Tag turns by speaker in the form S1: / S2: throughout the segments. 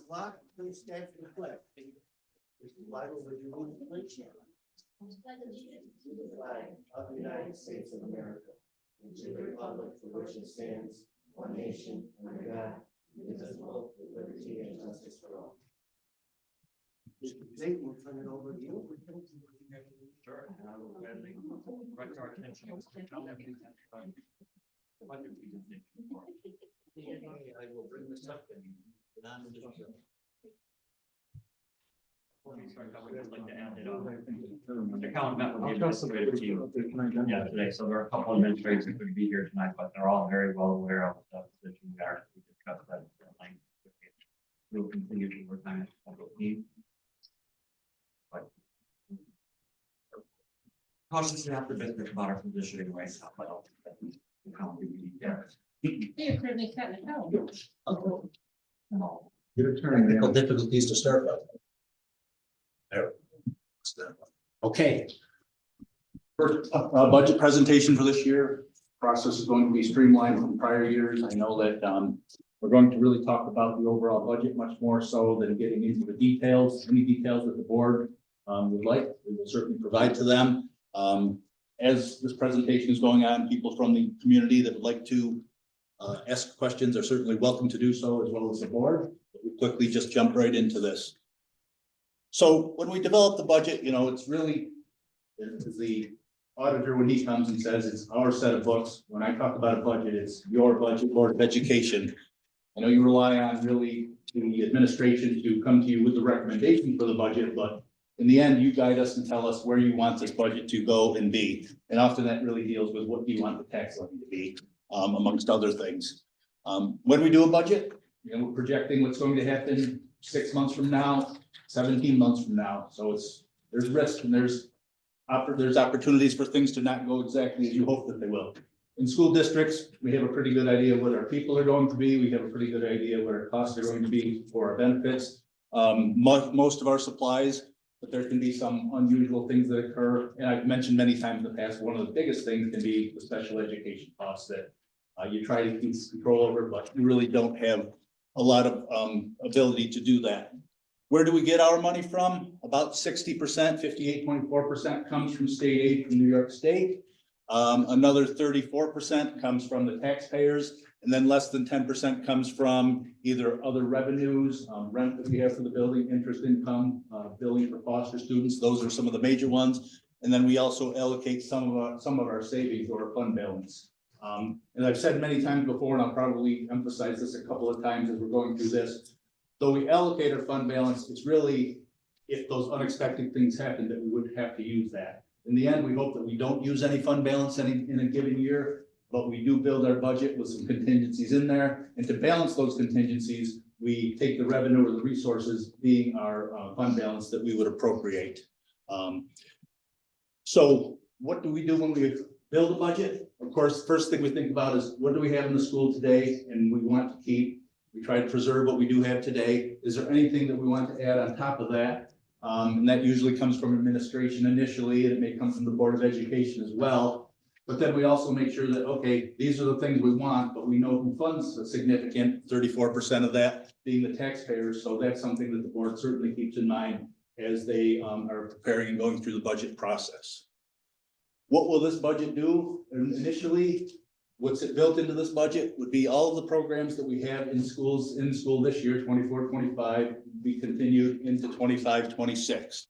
S1: clock, please stand for the pledge. Mr. Lytle, would you move the pledge? To the flag of the United States of America, and to the republic for which it stands, one nation, under God, indivisible, with liberty and justice for all. Mr. Zink, we'll turn it over to you.
S2: Sure. Direct our attention to I will bring this up and before we start, I would like to add that the Colin met with the administrative team today, so there are a couple of administrators that could be here tonight, but they're all very well aware of the position we are. We discussed that at length. We will continue to work on it as a team. But cautiously optimistic about our positioning right now, but I'll
S3: You're currently cutting it out.
S1: Technical difficulties to start with. There. Okay.
S4: First, budget presentation for this year. Process is going to be streamlined from prior years. I know that we're going to really talk about the overall budget much more so than getting into the details. Any details that the board would like, we will certainly provide to them. As this presentation is going on, people from the community that would like to ask questions are certainly welcome to do so, as well as the board. We quickly just jump right into this. So when we develop the budget, you know, it's really the auditor, when he comes and says it's our set of books. When I talk about a budget, it's your budget, Board of Education. I know you rely on really the administration to come to you with the recommendation for the budget, but in the end, you guide us and tell us where you want this budget to go and be. And often that really deals with what you want the tax levy to be, amongst other things. When we do a budget, you know, we're projecting what's going to happen 6 months from now, 17 months from now. So there's risk and there's opportunities for things to not go exactly as you hope that they will. In school districts, we have a pretty good idea what our people are going to be. We have a pretty good idea what our costs are going to be for our benefits. Most of our supplies, but there can be some unusual things that occur. And I've mentioned many times in the past, one of the biggest things can be the special education costs that you try to keep control over, but you really don't have a lot of ability to do that. Where do we get our money from? About 60%, 58.4% comes from state aid from New York State. Another 34% comes from the taxpayers, and then less than 10% comes from either other revenues, rent that we have for the building, interest income, billing for foster students. Those are some of the major ones. And then we also allocate some of our savings or our fund balance. And I've said many times before, and I'll probably emphasize this a couple of times as we're going through this. Though we allocate our fund balance, it's really if those unexpected things happen that we would have to use that. In the end, we hope that we don't use any fund balance in a given year, but we do build our budget with some contingencies in there. And to balance those contingencies, we take the revenue or the resources being our fund balance that we would appropriate. So what do we do when we build a budget? Of course, first thing we think about is what do we have in the school today and we want to keep. We try to preserve what we do have today. Is there anything that we want to add on top of that? And that usually comes from administration initially, and it may come from the Board of Education as well. But then we also make sure that, okay, these are the things we want, but we know who funds a significant 34% of that being the taxpayers. So that's something that the board certainly keeps in mind as they are preparing and going through the budget process. What will this budget do? initially, what's it built into this budget would be all of the programs that we have in school this year, 24-25, be continued into 25-26.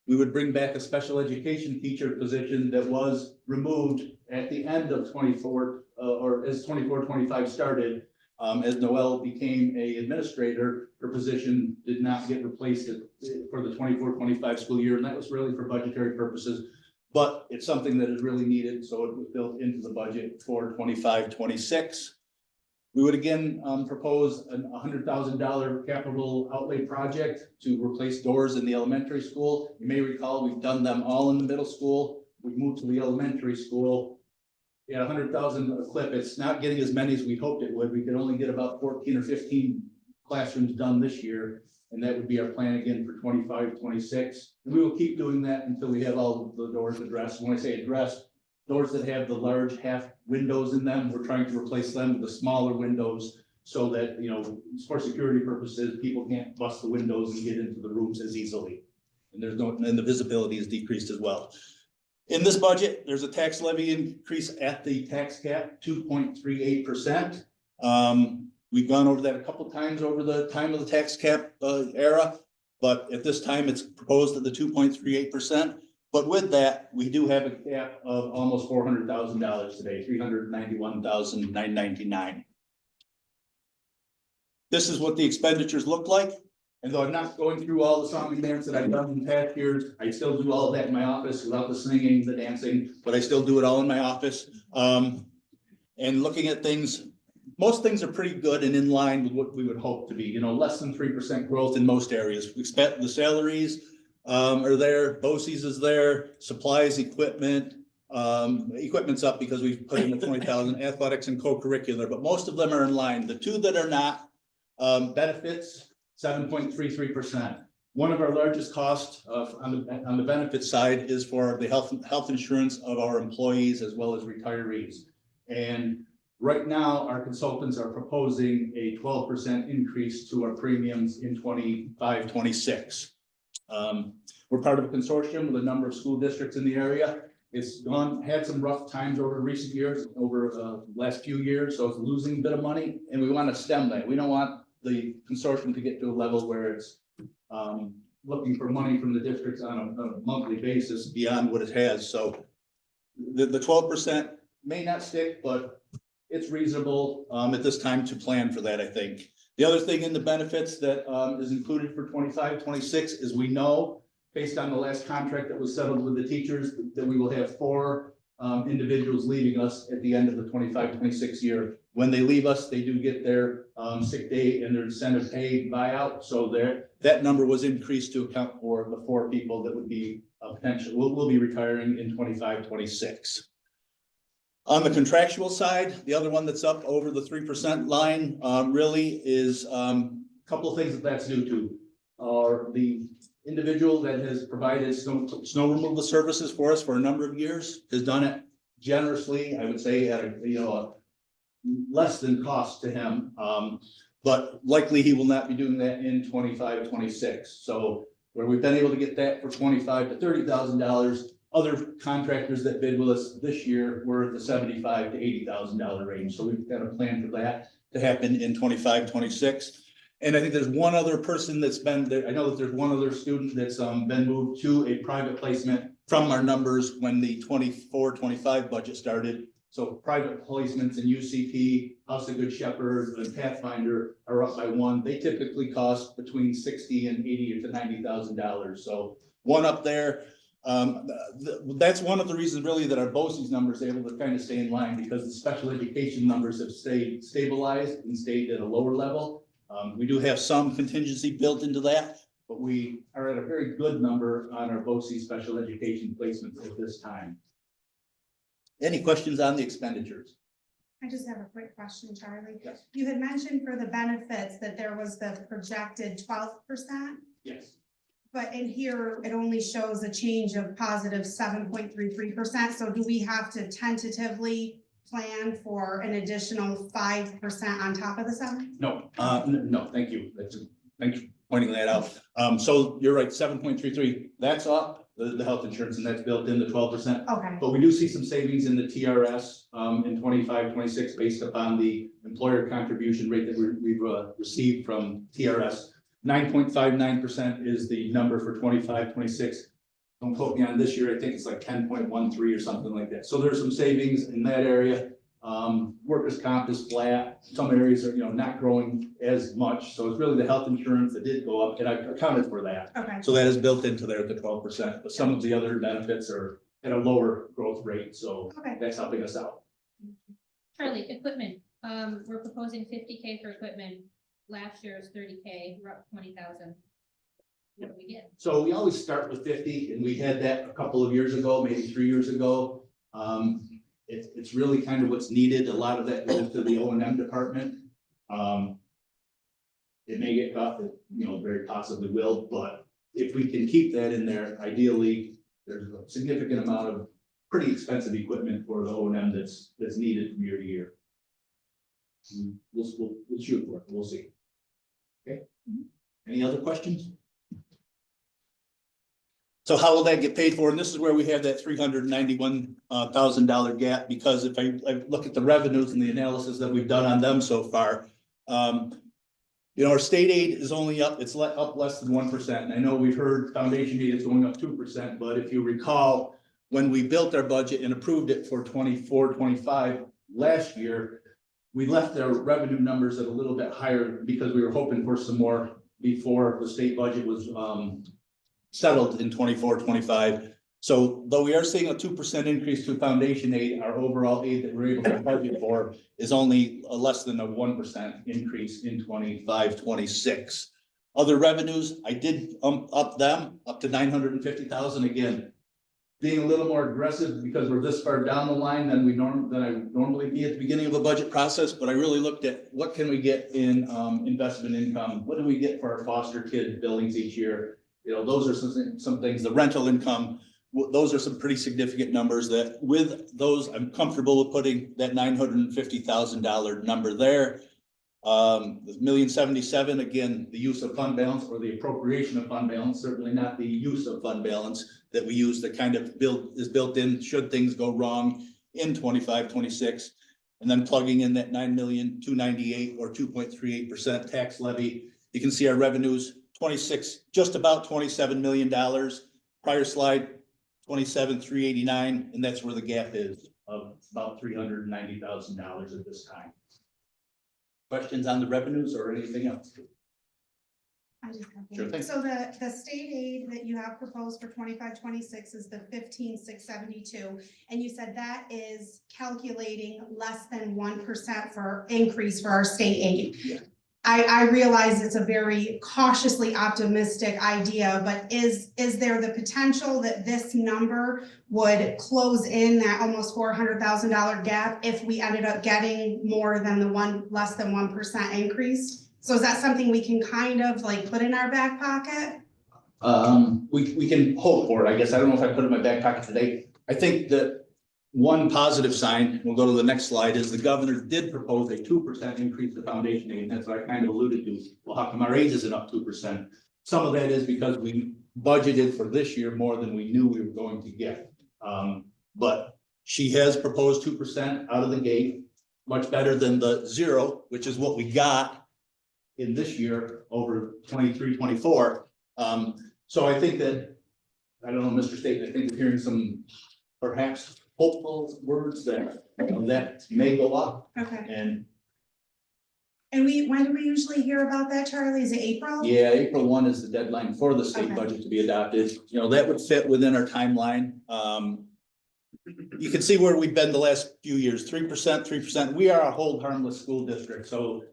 S4: We would bring back a special education teacher position that was removed at the end of 24, or as 24-25 started. As Noelle became a administrator, her position did not get replaced for the 24-25 school year, and that was really for budgetary purposes. But it's something that is really needed, so it was built into the budget for 25-26. We would again propose a $100,000 capital outlay project to replace doors in the elementary school. You may recall we've done them all in the middle school. We moved to the elementary school. Yeah, 100,000 clip. It's not getting as many as we hoped it would. We could only get about 14 or 15 classrooms done this year. And that would be our plan again for 25-26. And we will keep doing that until we have all of the doors addressed. When I say addressed, doors that have the large half windows in them, we're trying to replace them with the smaller windows so that, you know, for security purposes, people can't bust the windows and get into the rooms as easily. And there's no, and the visibility is decreased as well. In this budget, there's a tax levy increase at the tax cap, 2.38%. We've gone over that a couple times over the time of the tax cap era, but at this time it's proposed at the 2.38%. But with that, we do have a cap of almost $400,000 today, $391,999. This is what the expenditures look like. And though I'm not going through all the song and dance that I've done in past years, I still do all of that in my office without the singing, the dancing, but I still do it all in my office. And looking at things, most things are pretty good and in line with what we would hope to be, you know, less than 3% growth in most areas. We expect the salaries are there, BOCES is there, supplies, equipment. Equipment's up because we've put in the 20,000, athletics and co-curricular, but most of them are in line. The two that are not, benefits, 7.33%. One of our largest costs on the benefit side is for the health insurance of our employees as well as retirees. And right now, our consultants are proposing a 12% increase to our premiums in 25-26. We're part of a consortium with a number of school districts in the area. It's had some rough times over recent years, over the last few years, so it's losing a bit of money, and we want to stem that. We don't want the consortium to get to a level where it's looking for money from the districts on a monthly basis beyond what it has. So the 12% may not stick, but it's reasonable at this time to plan for that, I think. The other thing in the benefits that is included for 25-26 is we know, based on the last contract that was settled with the teachers, that we will have 4 individuals leaving us at the end of the 25-26 year. When they leave us, they do get their sick day and their incentive pay buyout. So that number was increased to account for the 4 people that would be potential will be retiring in 25-26. On the contractual side, the other one that's up over the 3% line really is a couple of things that's due to. Are the individual that has provided snow removal services for us for a number of years has done it generously, I would say, at a less than cost to him, but likely he will not be doing that in 25-26. So where we've been able to get that for $25,000 to $30,000, other contractors that bid with us this year were at the $75,000 to $80,000 range. So we've got a plan for that to happen in 25-26. And I think there's one other person that's been there. I know that there's one other student that's been moved to a private placement from our numbers when the 24-25 budget started. So private placements in UCP, House of Good Shepherd, and Pathfinder are up by 1. They typically cost between $60,000 and $80,000 to $90,000. So one up there. That's one of the reasons really that our BOCES numbers are able to kind of stay in line, because the special education numbers have stayed stabilized and stayed at a lower level. We do have some contingency built into that, but we are at a very good number on our BOCES special education placements at this time. Any questions on the expenditures?
S5: I just have a quick question, Charlie.
S4: Yes.
S5: You had mentioned for the benefits that there was the projected 12%,
S4: Yes.
S5: but in here it only shows a change of positive 7.33%. So do we have to tentatively plan for an additional 5% on top of the 7?
S4: No, no, thank you. Thanks for pointing that out. So you're right, 7.33, that's up, the health insurance, and that's built in the 12%.
S5: Okay.
S4: But we do see some savings in the TRS in 25-26 based upon the employer contribution rate that we've received from TRS. 9.59% is the number for 25-26. Don't quote me on this year. I think it's like 10.13 or something like that. So there's some savings in that area. Workers' comp is flat. Some areas are, not growing as much. So it's really the health insurance that did go up, and I accounted for that.
S5: Okay.
S4: So that is built into there at the 12%, but some of the other benefits are at a lower growth rate. So
S5: Okay.
S4: that's helping us out.
S3: Charlie, equipment, we're proposing 50K for equipment. Last year's 30K, we're up 20,000. What do we get?
S4: So we always start with 50, and we had that a couple of years ago, maybe 3 years ago. It's really kind of what's needed. A lot of that goes to the O&M department. It may get cut, very possibly will, but if we can keep that in there, ideally, there's a significant amount of pretty expensive equipment for the O&M that's needed from year to year. We'll shoot for it, we'll see. Okay, any other questions? So how will that get paid for? And this is where we have that $391,000 gap, because if I look at the revenues and the analysis that we've done on them so far, our state aid is only up, it's up less than 1%. And I know we've heard foundation aid is going up 2%, but if you recall, when we built our budget and approved it for 24-25 last year, we left our revenue numbers at a little bit higher because we were hoping for some more before the state budget was settled in 24-25. So though we are seeing a 2% increase to foundation aid, our overall aid that we're able to budget for is only less than a 1% increase in 25-26. Other revenues, I did up them up to 950,000 again. Being a little more aggressive because we're this far down the line than I normally be at the beginning of a budget process, but I really looked at what can we get in investment income, what do we get for our foster kid billings each year. Those are some things. The rental income, those are some pretty significant numbers that with those, I'm comfortable with putting that $950,000 number there. The $1,077,000, again, the use of fund balance or the appropriation of fund balance, certainly not the use of fund balance that we use that kind of is built in should things go wrong in 25-26. And then plugging in that $9,298,000 or 2.38% tax levy. You can see our revenues, just about $27 million. Prior slide, 27,389, and that's where the gap is of about $390,000 at this time. Questions on the revenues or anything else?
S5: I just have
S4: Sure thing.
S5: So the state aid that you have proposed for 25-26 is the 15,672, and you said that is calculating less than 1% for increase for our state aid.
S4: Yeah.
S5: I realize it's a very cautiously optimistic idea, but is there the potential that this number would close in that almost $400,000 gap if we ended up getting more than the less than 1% increase? So is that something we can kind of like put in our back pocket?
S4: We can hope for it, I guess. I don't know if I put it in my back pocket today. I think that one positive sign, we'll go to the next slide, is the governor did propose a 2% increase to foundation aid. And that's what I kind of alluded to. Well, how come our aid isn't up 2%? Some of that is because we budgeted for this year more than we knew we were going to get. But she has proposed 2% out of the gate, much better than the 0, which is what we got in this year over 23-24. So I think that, I don't know, Mr. State, I think we're hearing some perhaps hopeful words that that may go up.
S5: Okay.
S4: And
S5: when do we usually hear about that, Charlie? Is it April?
S4: yeah, April 1 is the deadline for the state
S5: Okay.
S4: budget to be adopted. That would fit within our timeline. You can see where we've been the last few years, 3%. We are a hold harmless school district. So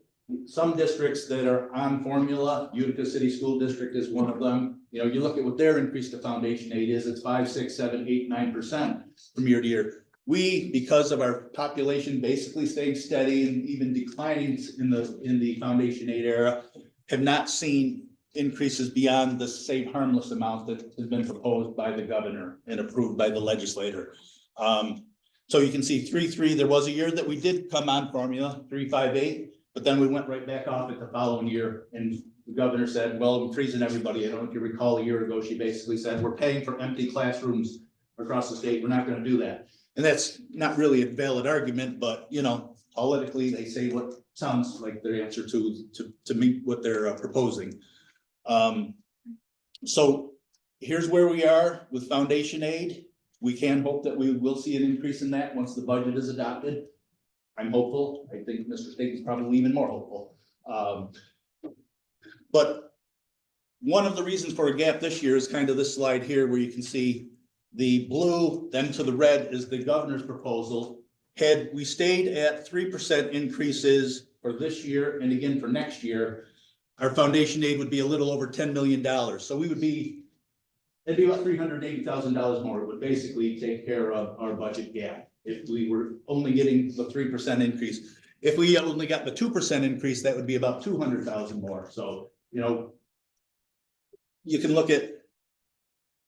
S4: some districts that are on formula, Utica City School District is one of them. You look at what their increase to foundation aid is, it's 5, 6, 7, 8, 9% from year to year. We, because of our population basically staying steady and even declining in the foundation aid era, have not seen increases beyond the safe harmless amount that has been proposed by the governor and approved by the legislator. So you can see 3.3, there was a year that we did come on formula, 3.58, but then we went right back off it the following year. And the governor said, well, I'm freezing everybody. I don't know if you recall a year ago, she basically said, we're paying for empty classrooms across the state. We're not going to do that. And that's not really a valid argument, but politically they say what sounds like their answer to meet what they're proposing. So here's where we are with foundation aid. We can hope that we will see an increase in that once the budget is adopted. I'm hopeful. I think Mr. State is probably even more hopeful. But one of the reasons for a gap this year is kind of this slide here where you can see the blue, then to the red is the governor's proposal. Had we stayed at 3% increases for this year and again for next year, our foundation aid would be a little over $10 million. So it'd be about $380,000 more. It would basically take care of our budget gap if we were only getting the 3% increase. If we only got the 2% increase, that would be about $200,000 more. So, you can look at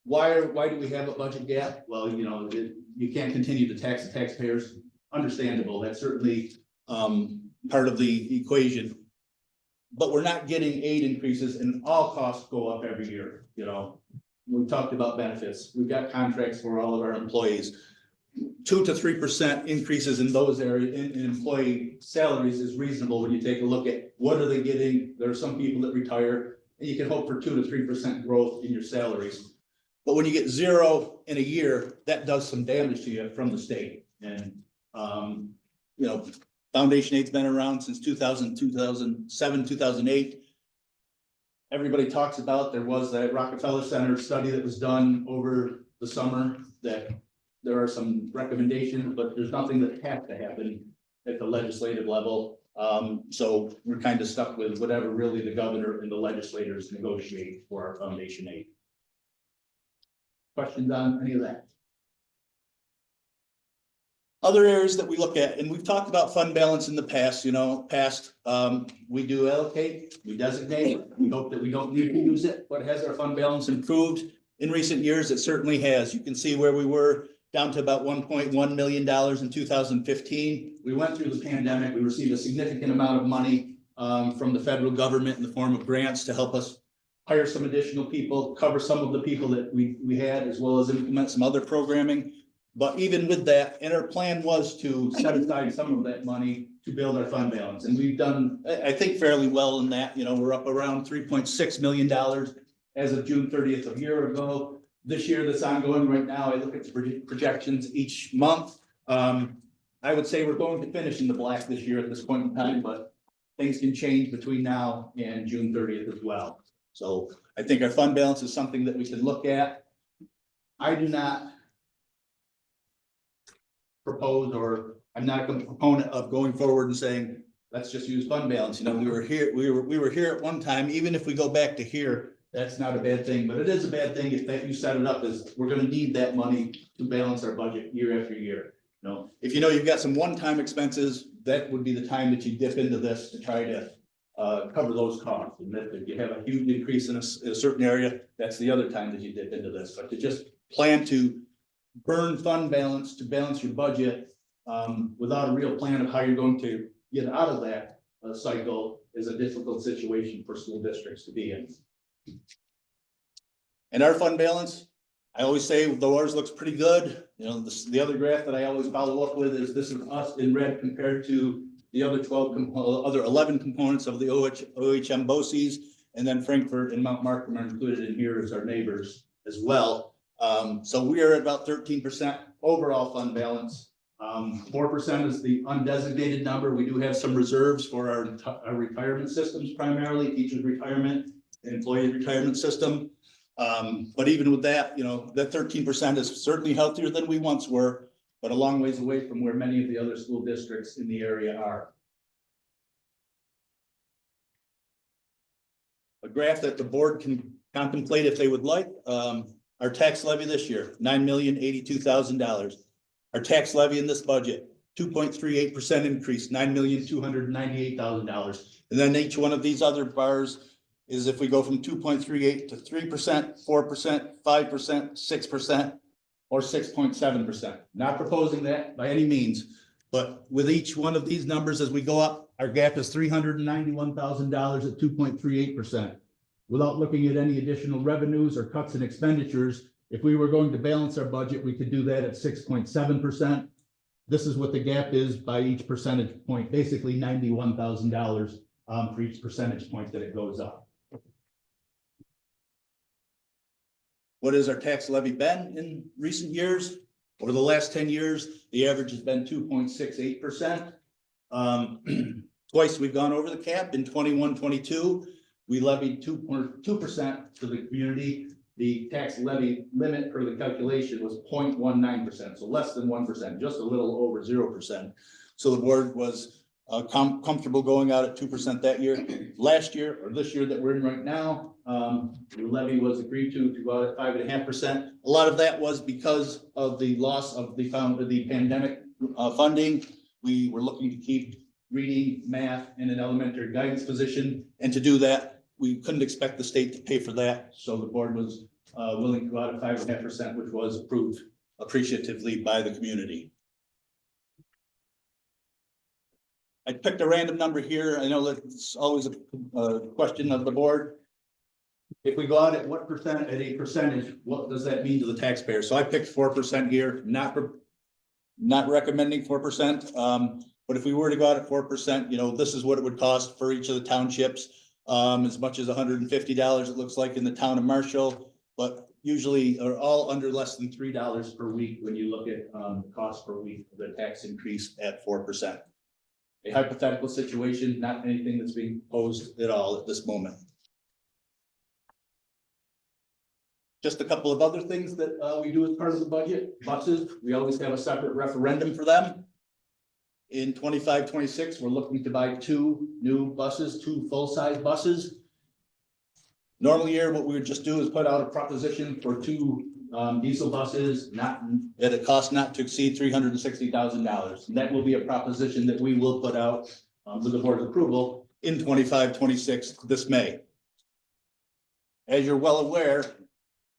S4: why do we have a budget gap? Well, you can't continue to tax the taxpayers. Understandable. That's certainly part of the equation. But we're not getting aid increases, and all costs go up every year, you know. We talked about benefits. We've got contracts for all of our employees. 2 to 3% increases in those areas in employee salaries is reasonable when you take a look at what are they getting. There are some people that retire, and you can hope for 2 to 3% growth in your salaries. But when you get 0 in a year, that does some damage to you from the state. And, you know, foundation aid's been around since 2000, 2007, 2008. Everybody talks about, there was that Rockefeller Center study that was done over the summer that there are some recommendations, but there's nothing that has to happen at the legislative level. So we're kind of stuck with whatever really the governor and the legislators negotiate for our foundation aid. Questions on any of that? Other areas that we look at, and we've talked about fund balance in the past, you know, we do allocate, we designate, we hope that we don't need to use it, but has our fund balance improved in recent years? It certainly has. You can see where we were down to about $1.1 million in 2015. We went through the pandemic. We received a significant amount of money from the federal government in the form of grants to help us hire some additional people, cover some of the people that we had, as well as implement some other programming. But even with that, and our plan was to set aside some of that money to build our fund balance. And we've done, I think, fairly well in that. You know, we're up around $3.6 million as of June 30th of a year ago. This year that's ongoing right now, I look at the projections each month. I would say we're going to finish in the black this year at this point in time, but things can change between now and June 30th as well. So I think our fund balance is something that we can look at. I do not propose, or I'm not a proponent of going forward and saying, let's just use fund balance. You know, we were here at one time. Even if we go back to here, that's not a bad thing, but it is a bad thing if that you set it up as we're gonna need that money to balance our budget year after year. You know, if you know you've got some one-time expenses, that would be the time that you dip into this to try to cover those costs. And if you have a huge increase in a certain area, that's the other time that you dip into this. But to just plan to burn fund balance to balance your budget without a real plan of how you're going to get out of that cycle is a difficult situation for school districts to be in. And our fund balance, I always say the ours looks pretty good. You know, the other graph that I always follow up with is this is us in red compared to the other 11 components of the OHM BOCES, and then Frankfurt and Mount Markham are included in here as our neighbors as well. So we are at about 13% overall fund balance. 4% is the undesignated number. We do have some reserves for our retirement systems, primarily teachers' retirement, employee retirement system. But even with that, you know, that 13% is certainly healthier than we once were, but a long ways away from where many of the other school districts in the area are. A graph that the board can contemplate if they would like. Our tax levy this year, $9,082,000. Our tax levy in this budget, 2.38% increase, $9,298,000. And then each one of these other bars is if we go from 2.38 to 3%, 4%, 5%, 6%, or 6.7%. Not proposing that by any means, but with each one of these numbers as we go up, our gap is $391,000 at 2.38%. Without looking at any additional revenues or cuts in expenditures, if we were going to balance our budget, we could do that at 6.7%. This is what the gap is by each percentage point, basically $91,000 for each percentage point that it goes up. What has our tax levy been in recent years? Over the last 10 years, the average has been 2.68%. Twice we've gone over the cap. In 21-22, we levied 2% to the community. The tax levy limit per the calculation was 0.19%, so less than 1%, just a little over 0%. So the board was comfortable going out at 2% that year. Last year, or this year that we're in right now, the levy was agreed to go out at 5.5%. A lot of that was because of the loss of the pandemic funding. We were looking to keep reading, math, in an elementary guidance position, and to do that, we couldn't expect the state to pay for that. So the board was willing to go out at 5.5%, which was approved appreciatively by the community. I picked a random number here. I know that's always a question of the board. If we go out at what percent, at a percentage, what does that mean to the taxpayer? So I picked 4% here, not recommending 4%. But if we were to go out at 4%, you know, this is what it would cost for each of the townships. As much as $150, it looks like in the town of Marshall, but usually are all under less than $3 per week when you look at the cost per week of the tax increase at 4%. A hypothetical situation, not anything that's being posed at all at this moment. Just a couple of other things that we do as part of the budget. Buses, we always have a separate referendum for them. In 25-26, we're looking to buy 2 new buses, 2 full-size buses. Normally here, what we would just do is put out a proposition for 2 diesel buses, not at a cost not to exceed $360,000. And that will be a proposition that we will put out with the board's approval in 25-26 this May. As you're well aware,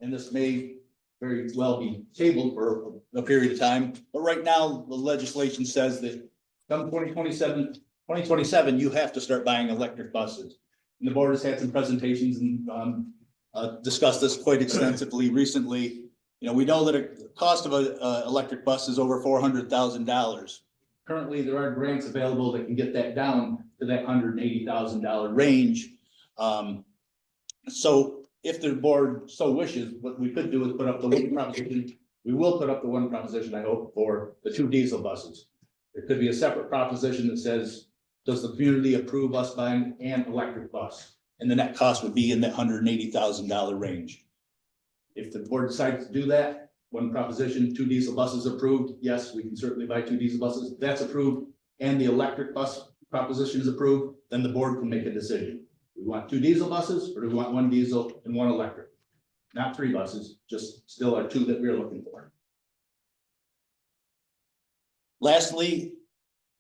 S4: and this may very well be tabled for a period of time, but right now the legislation says that come 2027, you have to start buying electric buses. And the board has had some presentations and discussed this quite extensively recently. You know, we know that the cost of an electric bus is over $400,000. Currently, there are grants available that can get that down to that $180,000 range. So if the board so wishes, what we could do is put up the one proposition. We will put up the one proposition, I hope, for the 2 diesel buses. There could be a separate proposition that says, does the community approve us buying an electric bus? And the net cost would be in that $180,000 range. If the board decides to do that, one proposition, 2 diesel buses approved, yes, we can certainly buy 2 diesel buses. If that's approved and the electric bus proposition is approved, then the board can make a decision. We want 2 diesel buses, or do we want 1 diesel and 1 electric? Not 3 buses, just still our 2 that we're looking for. Lastly,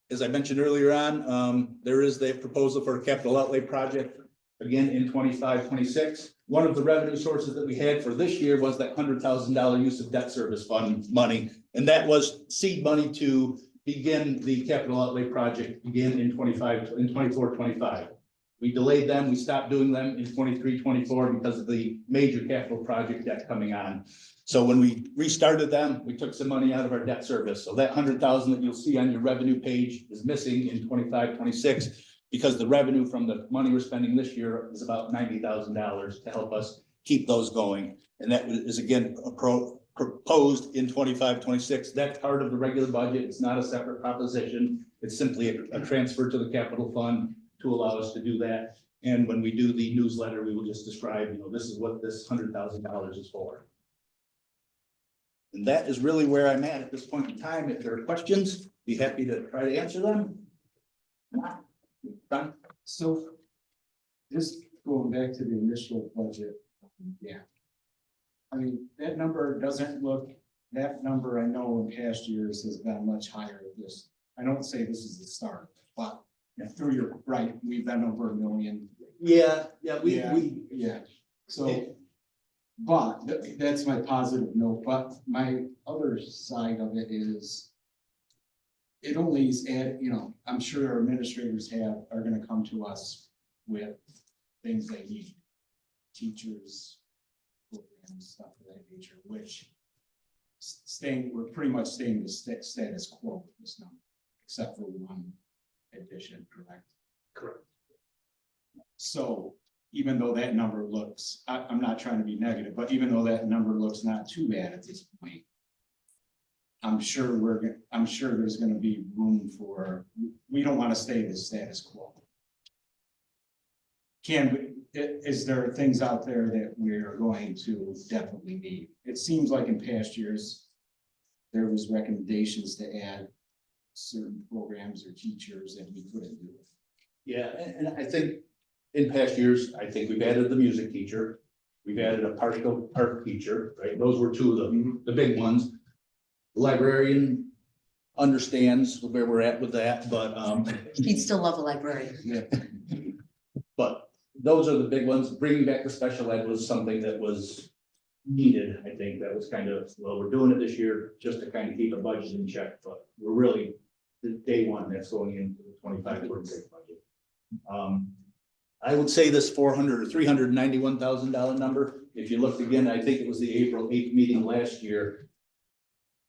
S4: as I mentioned earlier on, there is the proposal for a capital outlay project, again in 25-26. One of the revenue sources that we had for this year was that $100,000 use of debt service fund money, and that was seed money to begin the capital outlay project again in 24-25. We delayed them, we stopped doing them in 23-24 because of the major capital project debt coming on. So when we restarted them, we took some money out of our debt service. So that $100,000 that you'll see on your revenue page is missing in 25-26 because the revenue from the money we're spending this year is about $90,000 to help us keep those going. And that is again proposed in 25-26. That's part of the regular budget. It's not a separate proposition. It's simply a transfer to the capital fund to allow us to do that. And when we do the newsletter, we will just describe, you know, this is what this $100,000 is for. And that is really where I'm at this point in time. If there are questions, be happy to try to answer them. Done.
S6: So just going back to the initial budget. Yeah. I mean, that number doesn't look, that number I know in past years has been much higher than this. I don't say this is the start, but through your right, we've been over $1 million.
S4: Yeah.
S6: So, but that's my positive note, but my other side of it is it only is add, you know, I'm sure our administrators are gonna come to us with things they need, teachers, programs, stuff of that nature, which we're pretty much staying the status quo with this number, except for one addition, correct?
S4: Correct.
S6: So even though that number looks, I'm not trying to be negative, but even though that number looks not too bad at this point, I'm sure there's gonna be room for, we don't want to stay the status quo. Is there things out there that we're going to definitely need? It seems like in past years, there was recommendations to add certain programs or teachers and we couldn't do it.
S4: Yeah, and I think in past years, I think we've added the music teacher. We've added a partial art teacher, right? Those were 2 of the big ones. The librarian understands where we're at with that, but
S7: He'd still love a librarian.
S6: Yeah.
S4: but those are the big ones. Bringing back the special ed was something that was needed. I think that was kind of, well, we're doing it this year just to kind of keep a budget in check, but we're really the day one that's going into the 26 budget. I would say this 400 or $391,000 number, if you looked again, I think it was the April 8th meeting last year.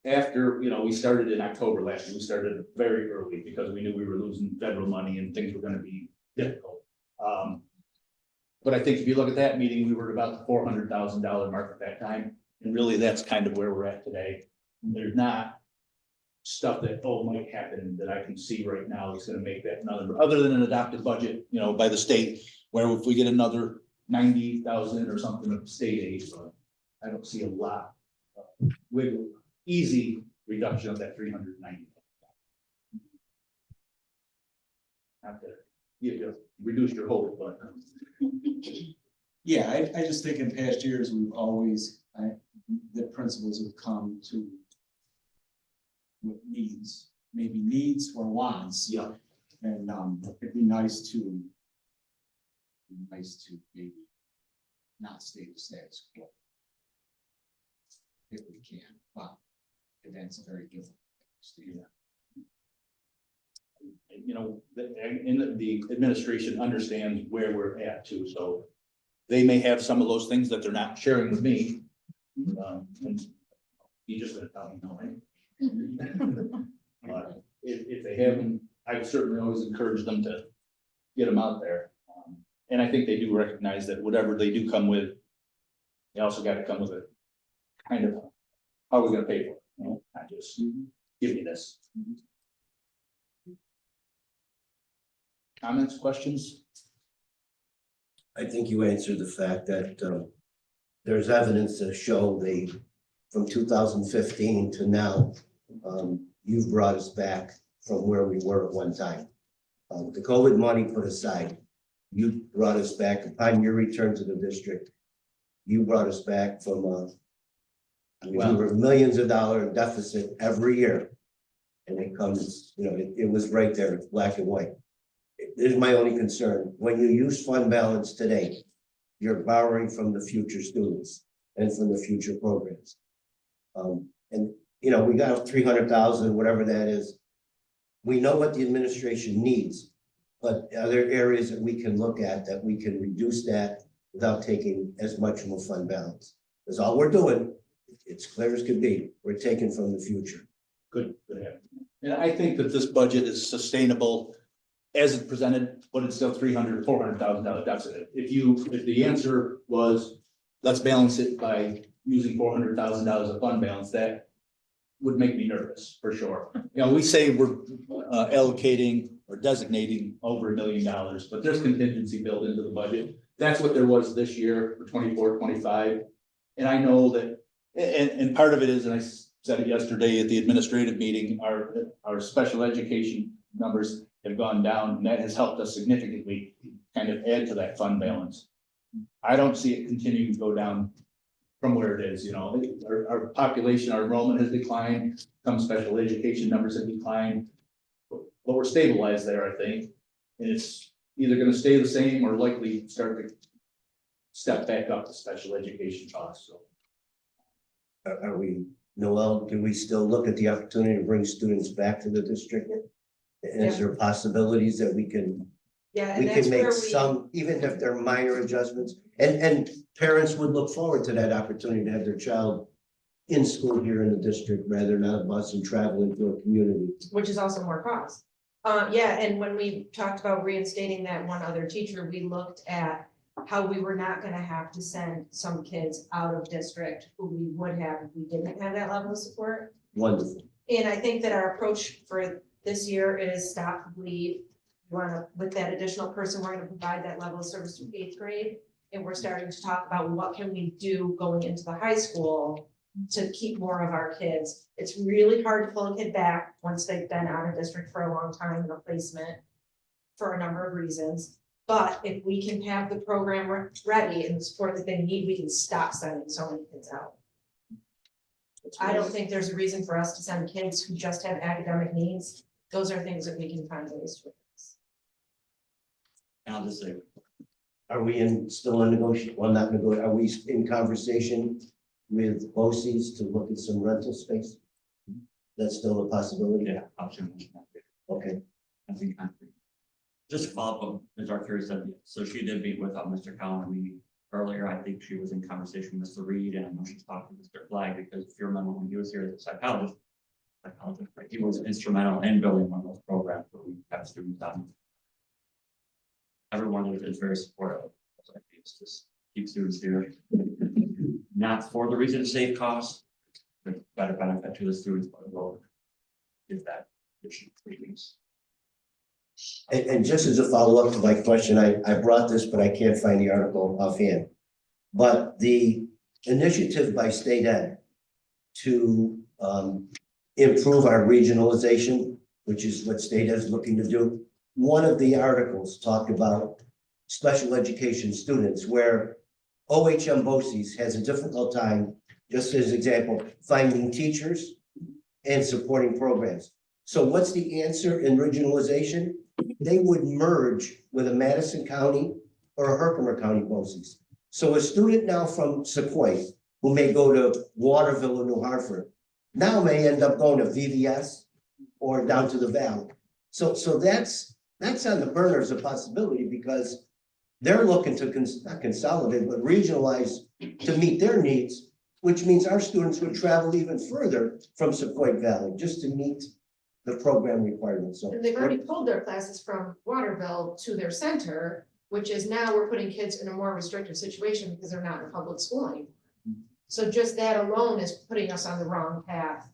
S4: After, we started in October last year, we started very early because we knew we were losing federal money and things were gonna be difficult. But I think if you look at that meeting, we were about the $400,000 mark at that time, and really that's kind of where we're at today. There's not stuff that, might happen that I can see right now that's gonna make that another, other than an adopted budget, by the state, where if we get another 90,000 or something of state aid, but I don't see a lot with easy reduction of that 390. Not to give you, reduce your hope, but.
S6: Yeah, I just think in past years, we've always, the principals have come to with needs, maybe needs or wants.
S4: Yeah.
S6: And, it'd be nice to maybe not stay the status quo. If we can, but that's very difficult.
S4: The administration understands where we're at too, so they may have some of those things that they're not sharing with me. And you just gonna tell me no, right? But if they haven't, I would certainly always encourage them to get them out there. And I think they do recognize that whatever they do come with, they also got to come with a kind of, how are we gonna pay for it? Not just give me this. Comments, questions?
S1: I think you answered the fact that there's evidence to show from 2015 to now, you've brought us back from where we were at one time. The COVID money put aside, you brought us back upon your return to the district. You brought us back from we were millions of dollar deficit every year. And it comes, it was right there, it's black and white. This is my only concern. When you use fund balance today, you're borrowing from the future students and from the future programs. And we got 300,000, whatever that is. We know what the administration needs, but are there areas that we can look at that we can reduce that without taking as much of a fund balance? That's all we're doing. It's clear as could be. We're taking from the future.
S4: Good. And I think that this budget is sustainable as it's presented, but it's still $300,000 or $400,000 deficit. If the answer was, let's balance it by using $400,000 of fund balance, that would make me nervous for sure. We say we're allocating or designating over $1 million, but there's contingency built into the budget. That's what there was this year for 24, 25. And I know that, and part of it is, and I said it yesterday at the administrative meeting, our special education numbers have gone down, and that has helped us significantly kind of add to that fund balance. I don't see it continuing to go down from where it is, our population, our enrollment has declined, some special education numbers have declined, but we're stabilized there, I think. And it's either gonna stay the same or likely start to step back up to special education costs, so.
S1: Are we, Noel, do we still look at the opportunity to bring students back to the district? Is there possibilities that we can make some, even if they're minor adjustments? And parents would look forward to that opportunity to have their child in school here in the district rather than on a bus and travel into a community.
S8: Which is also more cost. And when we talked about reinstating that one other teacher, we looked at how we were not gonna have to send some kids out of district who we would have if we didn't have that level of support.
S1: Wonderful.
S8: And I think that our approach for this year is stop bleed. With that additional person, we're gonna provide that level of service to 8th grade. And we're starting to talk about what can we do going into the high school to keep more of our kids. It's really hard to pull a kid back once they've been out of district for a long time in a placement for a number of reasons. But if we can have the program ready and the support that they need, we can stop sending so many kids out. I don't think there's a reason for us to send kids who just have academic needs. Those are things that we can find ways to address.
S1: I'll just say, are we still in negotiation? Well, not negotiation. Are we in conversation with BOCES to look at some rental space? That's still a possibility.
S2: Yeah, absolutely.
S1: Okay.
S2: Nothing concrete. Just to follow up, as our Carrie said, so she did meet with Mr. Collin earlier. I think she was in conversation with Mr. Reed, and I know she's talked to Mr. Flagg, because if you remember when he was here as a psychologist, right, he was instrumental in building one of those programs that we have students on. Everyone is very supportive. So it's just keep students here, not for the reason to save costs, but better benefit to the students, but will give that additional 3 weeks.
S1: And just as a follow-up to my question, I brought this, but I can't find the article offhand. But the initiative by State Ed to improve our regionalization, which is what State Ed is looking to do. One of the articles talked about special education students where OHM BOCES has a difficult time, just as example, finding teachers and supporting programs. So what's the answer in regionalization? They would merge with a Madison County or a Herkimer County BOCES. So a student now from Sequoia, who may go to Waterville or New Hartford, now may end up going to VVS or down to the Valley. So that's on the burner as a possibility, because they're looking to not consolidate, but regionalize to meet their needs, which means our students would travel even further from Sequoia Valley just to meet the program requirements. So
S8: And they've already pulled their classes from Waterville to their center, which is now we're putting kids in a more restrictive situation because they're not in public school anymore. So just that alone is putting us on the wrong path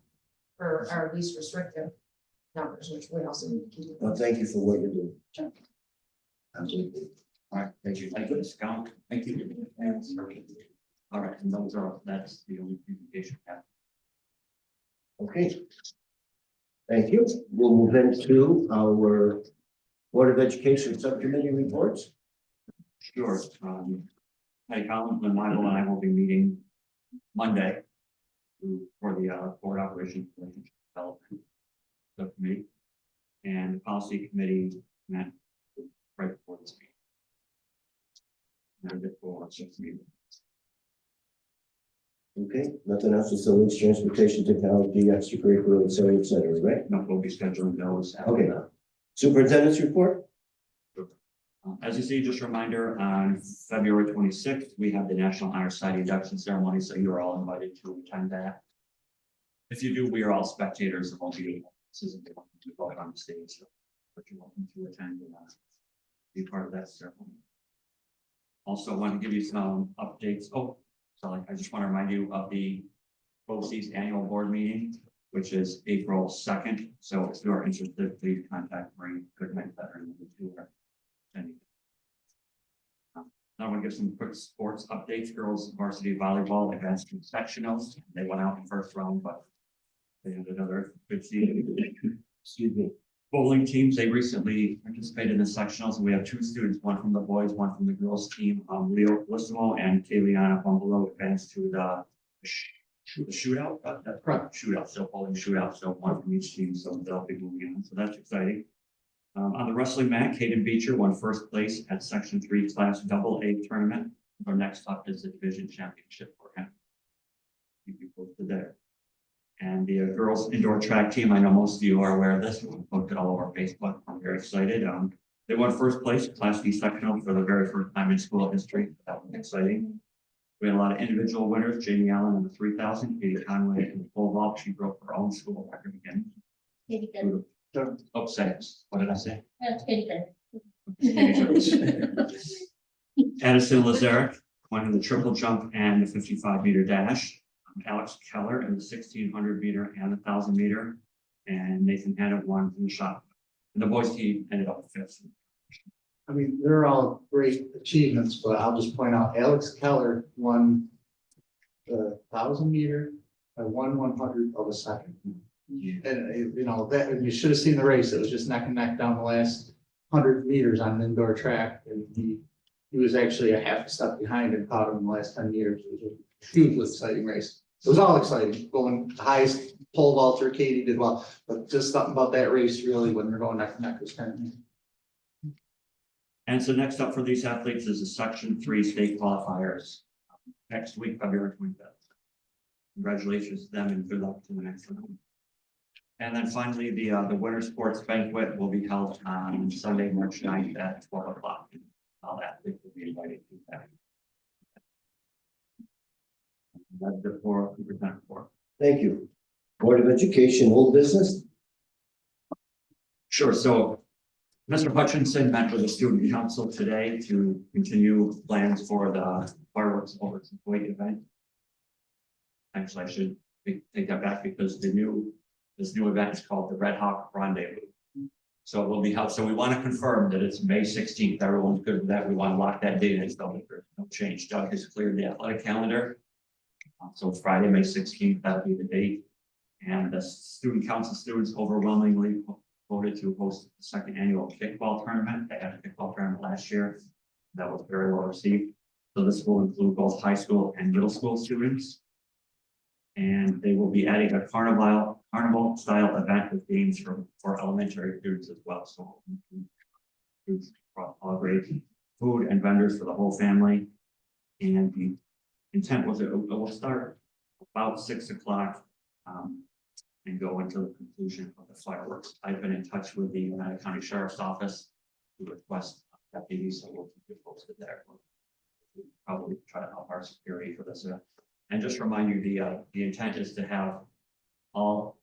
S8: for our least restrictive numbers, which we also need to keep.
S1: well, thank you for what you're doing.
S8: Sure.
S1: Absolutely.
S2: All right, thank you. Thank you, Ms. Count. Thank you. All right, and that's the only presentation.
S1: Okay. Thank you. We'll move into our Board of Education Subcommittee reports.
S2: Sure. Hey, Colin, Michael and I will be meeting Monday for the board operations relationship development subcommittee, and the policy committee met right before this meeting. And before our sixth meeting.
S1: Okay, nothing else, facilities, transportation, technology, extracurricular, et cetera, right?
S2: No, we'll be scheduling those. after
S1: Okay.
S2: that.
S1: Superintendent's report?
S2: As you see, just a reminder, on February 26th, we have the National Honor Society induction ceremony, so you are all invited to attend that. If you do, we are all spectators and won't be, this isn't the one to vote on the stage, so, but you're welcome to attend and be part of that ceremony. Also, want to give you some updates. Oh, sorry, I just want to remind you of the BOCES annual board meeting, which is April 2nd. So if you are interested, please contact Marie Goodnight veteran who are attending. Now I want to give some quick sports updates. Girls varsity volleyball advanced to sectionals. They went out in the first round, but they had another good season.
S1: Excuse me.
S2: Bowling teams, they recently participated in the sectionals, and we have 2 students, one from the boys, one from the girls team. Leo Lissimo and Kayliana Bumbalo advanced to the shootout. That's correct, shootout, so bowling shootout, so one from each team, so they'll be moving on, so that's exciting. On the wrestling mat, Caden Beecher won first place at Section 3 Class AA tournament. Our next up is the division championship for him. Keep you posted there. And the girls indoor track team, I know most of you are aware of this, we posted all over Facebook. I'm very excited. They won first place Class D sectional for the very first time in school history. That was exciting. We had a lot of individual winners. Jamie Allen in the 3,000, Katie Conway in the pole vault. She broke her own school record again. Oh, six. What did I say? Addison Lazarick won in the triple jump and the 55-meter dash. Alex Keller in the 1,600 meter and the 1,000 meter, and Nathan Hanna won in the shot. And the boys team ended up 5th.
S9: I mean, they're all great achievements, but I'll just point out Alex Keller won the 1,000 meter by 1/100 of a second. And you know, that, and you should have seen the race. It was just neck and neck down the last 100 meters on an indoor track. And he was actually a half a step behind and caught him in the last 10 meters. It was a hugely exciting race. It was all exciting. Going the highest pole vaulter, Katie did well, but just something about that race really when we're going neck and neck was kind of.
S2: And so next up for these athletes is the Section 3 state qualifiers next week, February 25th. Congratulations to them and good luck to the next round. And then finally, the winter sports banquet will be held on Sunday, March 9th at 12 o'clock. All athletes will be invited to that. That's the four, we present for.
S1: Thank you. Board of Education, old business?
S2: Sure, so Mr. Hutchinson met with the student council today to continue plans for the fireworks over at the event. Actually, I should take that back because this new event is called the Red Hawk Rendezvous. So it will be held, so we want to confirm that it's May 16th. Everyone's good with that. We want to lock that date in, so there's no change. Doug has cleared the athletic calendar. So Friday, May 16th, that'll be the date. And the student council students overwhelmingly voted to host the second annual kickball tournament. They had a kickball tournament last year. That was very well received. So this will include both high school and middle school students. And they will be adding a carnival style event with games for elementary students as well. So students across all grades, food and vendors for the whole family. And the intent was it will start about 6 o'clock and go until the conclusion of the fireworks. I've been in touch with the United County Sheriff's Office to request deputies, so we'll keep you posted there. We'll probably try to help our security for this. And just remind you, the intent is to have all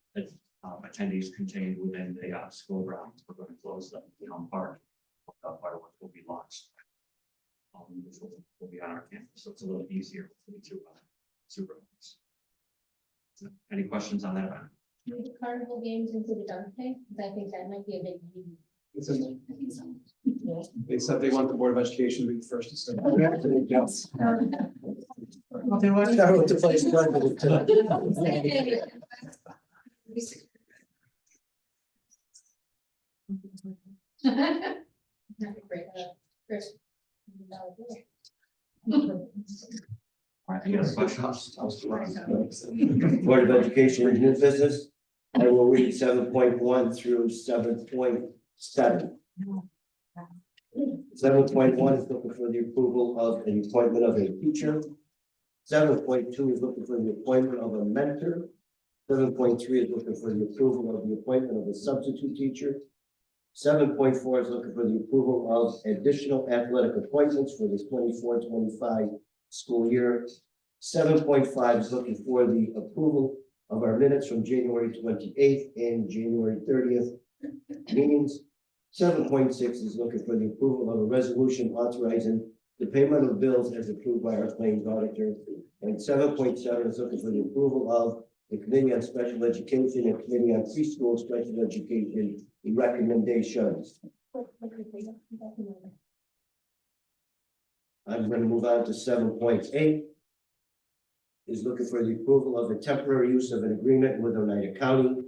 S2: attendees contained within the school grounds. We're going to close the town park. Fireworks will be launched. Which will be on our campus, so it's a little easier for me to supervise. Any questions on that?
S3: Do the carnival games include a dunk tank? Because I think that might be a big need.
S10: It's in there.
S3: I think so.
S10: They said they want the Board of Education to be the first to say. Yes.
S9: Well, they want
S10: I wrote the place.
S3: Chris.
S2: All right, any other questions?
S1: Board of Education, new business. I will read 7.1 through 7.7. 7.1 is looking for the approval of the appointment of a teacher. 7.2 is looking for the appointment of a mentor. 7.3 is looking for the approval of the appointment of a substitute teacher. 7.4 is looking for the approval of additional athletic appointments for the 24-25 school year. 7.5 is looking for the approval of our minutes from January 28th and January 30th meetings. 7.6 is looking for the approval of a resolution authorizing the payment of bills as approved by our claims auditor. And 7.7 is looking for the approval of the Committee on Special Education and Committee on Preschool Special Education recommendations. I'm going to move on to 7.8. Is looking for the approval of the temporary use of an agreement with Oneida County.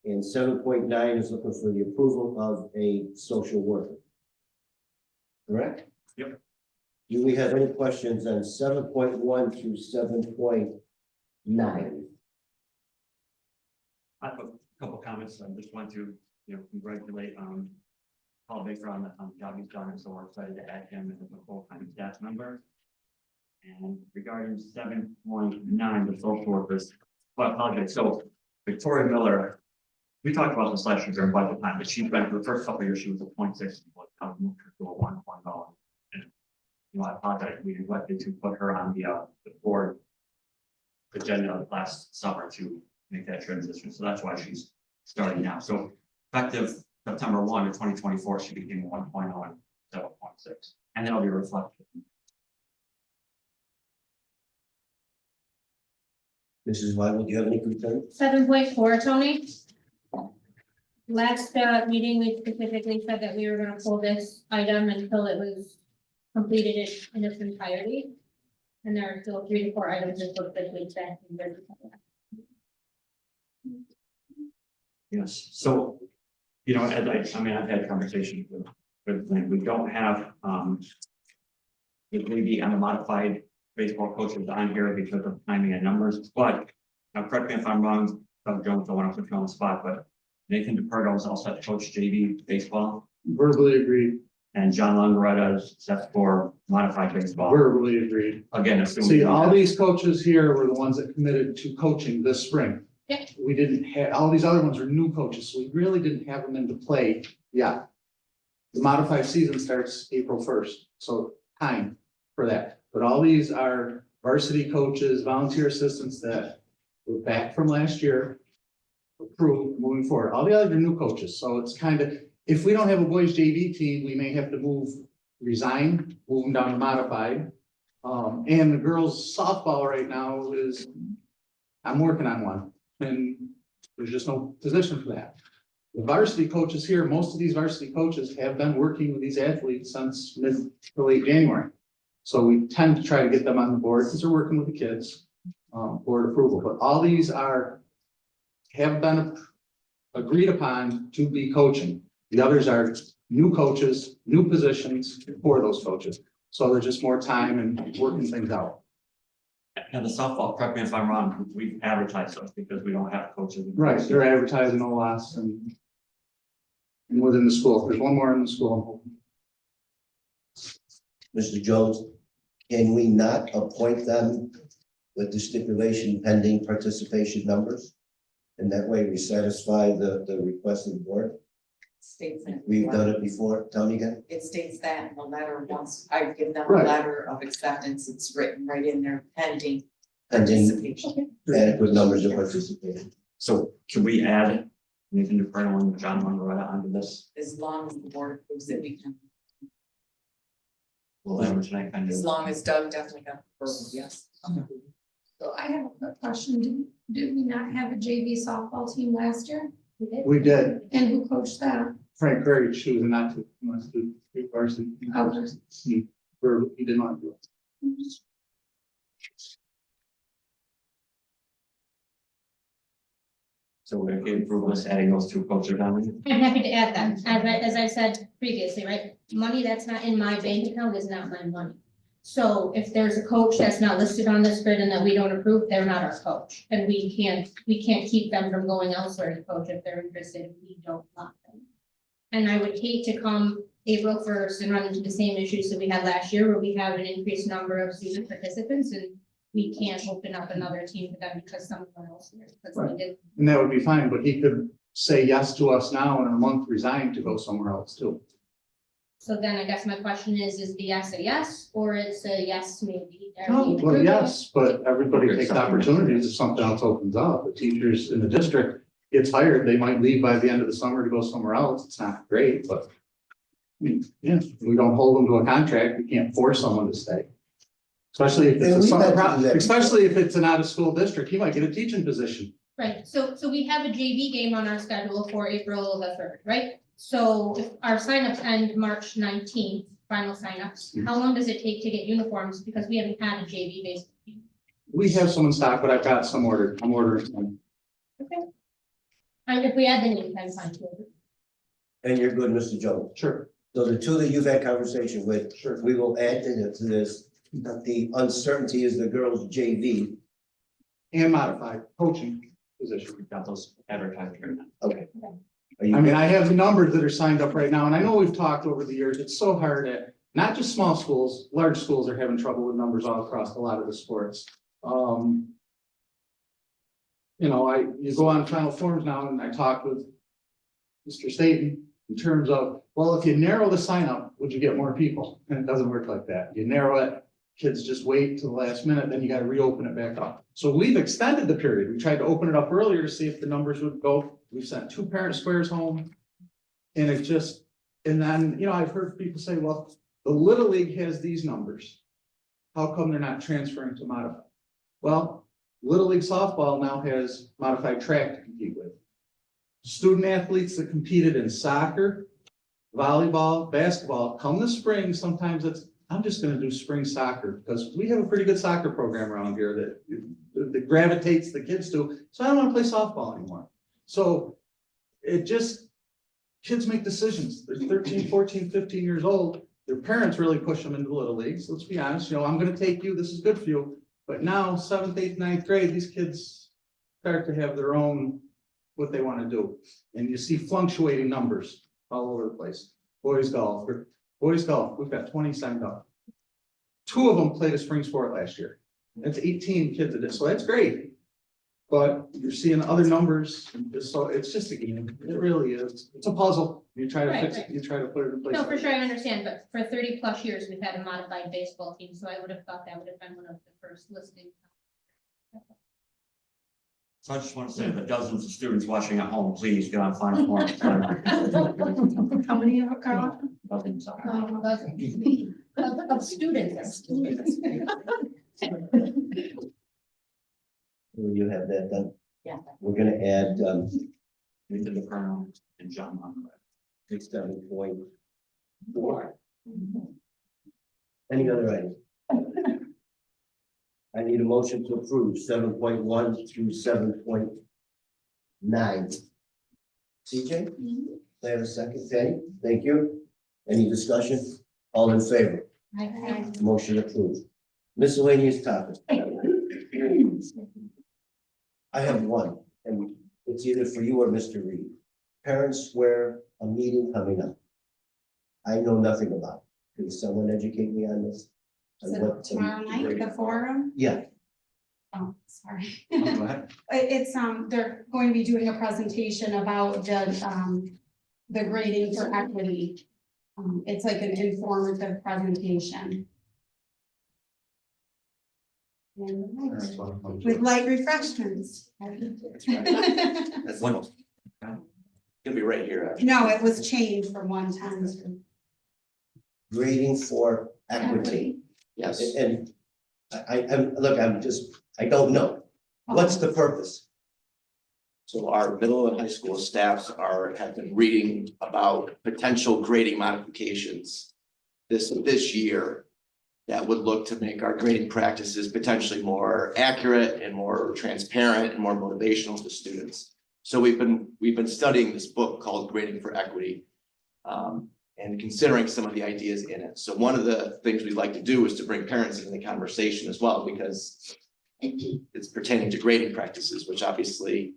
S1: And 7.9 is looking for the approval of a social worker. Correct?
S2: Yep.
S1: Do we have any questions on 7.1 through 7.9?
S2: I have a couple comments. I just want to, congratulate Paul Baker on the job he's done, and so we're excited to add him as a full-time staff member. And regarding 7.9, the social workers, I apologize. So Victoria Miller, we talked about this last year during budget time, but she's been for the first couple of years, she was a 0.6, but moved her to a 1.0. And I apologize, we neglected to put her on the board agenda last summer to make that transition. So that's why she's starting now. So effective September 1 of 2024, she became a 1.0 and 7.6, and that'll be reflected.
S1: Mrs. Weigel, do you have any concerns?
S3: 7.4, Tony. Last meeting, we specifically said that we were gonna pull this item until it was completed in its entirety. And there are still 3 to 4 items that look like we said.
S2: Yes, so, as I've had conversations with Lynn, we don't have, maybe unmodified baseball coaches on here because of timing and numbers, but now correct me if I'm wrong, Doug Jones, don't want to put you on the spot, but Nathan DePerdo is all set to coach JV baseball,
S9: Verbally agreed,
S2: and John Longaretta is set for modified baseball.
S9: verbally agreed.
S2: Again, assuming.
S9: See, all these coaches here were the ones that committed to coaching this spring.
S3: Yeah.
S9: We didn't have, all these other ones are new coaches, so we really didn't have them into play yet. The modified season starts April 1st, so time for that. But all these are varsity coaches, volunteer assistants that were back from last year, approved moving forward. All the others are new coaches, so it's kind of, if we don't have a boys JV team, we may have to resign, move them down to modified. And the girls softball right now is, I'm working on one, and there's just no position for that. The varsity coaches here, most of these varsity coaches have been working with these athletes since mid to late January. So we tend to try to get them on the board because they're working with the kids, board approval, but all these have been agreed upon to be coaching. The others are new coaches, new positions for those coaches. So there's just more time and working things out.
S2: And the softball, correct me if I'm wrong, we advertise those because we don't have coaches.
S9: Right, they're advertising OLS and within the school. There's one more in the school.
S1: Mr. Jones, can we not appoint them with the stipulation pending participation numbers? And that way we satisfy the request of the board?
S7: States that.
S1: We've done it before. Tell me again.
S7: It states that in the letter, once I give them a
S9: Right.
S7: letter of acceptance, it's written right in there pending
S1: Pending
S7: participation.
S1: adequate numbers of participation.
S2: So can we add anything to Colonel John Monroe onto this?
S7: As long as the board approves it, we can,
S2: We'll have tonight kind
S7: as
S2: of.
S7: long as Doug definitely got approval, yes.
S5: So I have a quick question. Did we not have a JV softball team last year?
S9: We did.
S5: And who coached that?
S9: Frank Curry choosing not to, he wants to do varsity. He didn't want to do it.
S2: So we're going to approve us adding those two coaches down.
S3: I'm happy to add that, as I said previously, right, money that's not in my bank account is not my money. So if there's a coach that's not listed on this grid and that we don't approve, they're not our coach, and we can't keep them from going elsewhere to coach if they're interested, if we don't lock them. And I would hate to come April 1st and run into the same issues that we had last year, where we have an increased number of student participants and we can't open up another team for them because someone else is, because we did.
S9: And that would be fine, but he could say yes to us now and in a month resign to go somewhere else too.
S3: So then I guess my question is the yes a yes, or it's a yes maybe?
S9: No, well, yes, but everybody takes opportunities if something else opens up. The teachers in the district gets hired, they might leave by the end of the summer to go somewhere else. It's not great, but I mean, yeah, we don't hold them to a contract. We can't force someone to stay. Especially if it's a summer project, especially if it's an out of school district, he might get a teaching position.
S3: Right, so we have a JV game on our schedule for April the 3rd, right? So if our signups end March 19th, final signups, how long does it take to get uniforms? Because we haven't had a JV based.
S9: We have some in stock, but I've got some ordered. I'm ordering some.
S3: Okay. And if we add the name, then fine too.
S1: And you're good, Mr. Jones.
S9: Sure.
S1: So the two that you've had conversation with,
S9: Sure.
S1: we will add to this. The uncertainty is the girls' JV.
S9: And modified coaching position.
S2: We've got those advertised right now.
S1: Okay. Are you
S9: I mean,
S1: good?
S9: I have the numbers that are signed up right now, and I know we've talked over the years, it's so hard at, not just small schools, large schools are having trouble with numbers all across a lot of the sports. You know, you go on Final Forms now, and I talked with Mr. Staten in terms of, well, if you narrow the sign up, would you get more people? And it doesn't work like that. You narrow it, kids just wait till the last minute, then you gotta reopen it back up. So we've extended the period. We tried to open it up earlier to see if the numbers would go. We've sent 2 parent squares home. And it just, and then, you know, I've heard people say, well, the Little League has these numbers. How come they're not transferring to modified? Well, Little League softball now has modified track to compete with. Student athletes that competed in soccer, volleyball, basketball, come the spring, sometimes I'm just gonna do spring soccer because we have a pretty good soccer program around here that gravitates the kids to, so I don't wanna play softball anymore. So it just, kids make decisions. They're 13, 14, 15 years old. Their parents really push them into the Little Leagues. Let's be honest, you know, I'm gonna take you, this is good for you. But now 7th, 8th, 9th grade, these kids start to have their own, what they wanna do. And you see fluctuating numbers all over the place. Boys golf, we've got 20 signed up. 2 of them played a spring sport last year. That's 18 kids a day, so that's great. But you're seeing other numbers, and it's just a game, it really is, it's a puzzle, you try to fix it, you try to put it in place.
S3: No, for sure, I understand, but for 30+ years, we've had a modified baseball team, so I would have thought that would have been one of the first listings.
S2: So I just want to say the dozens of students watching at home, please get on Final Four.
S5: How many of Carla?
S2: Dozens.
S3: Of students.
S1: Will you have that done?
S7: Yeah.
S1: We're gonna add,
S2: Into the Colonel and John Monroe.
S1: 6.4. Any other items? I need a motion to approve 7.1 through 7.9. CJ? I have a second, Penny, thank you. Any discussion? All in favor? Motion approved. Miscellaneous topics. I have one, and it's either for you or Mr. Reed. Parents swear a meeting coming up. I know nothing about it. Can someone educate me on this?
S5: Is
S1: On
S5: it
S1: what-
S5: tomorrow night, the forum?
S1: Yeah,
S5: Oh, sorry.
S2: Go ahead.
S5: It's, they're going to be doing a presentation about the grading for equity. It's like an informative presentation. And with light refreshments.
S1: that's
S2: One.
S10: Gonna be right here.
S5: No, it was changed from one time to.
S1: grading for equity.
S10: Yes.
S1: And look, I don't know. What's the purpose?
S10: So our middle and high school staffs have been reading about potential grading modifications this year that would look to make our grading practices potentially more accurate and more transparent and more motivational to students. So we've been studying this book called Grading for Equity, and considering some of the ideas in it. So one of the things we'd like to do is to bring parents into the conversation as well, because it's pertaining to grading practices, which obviously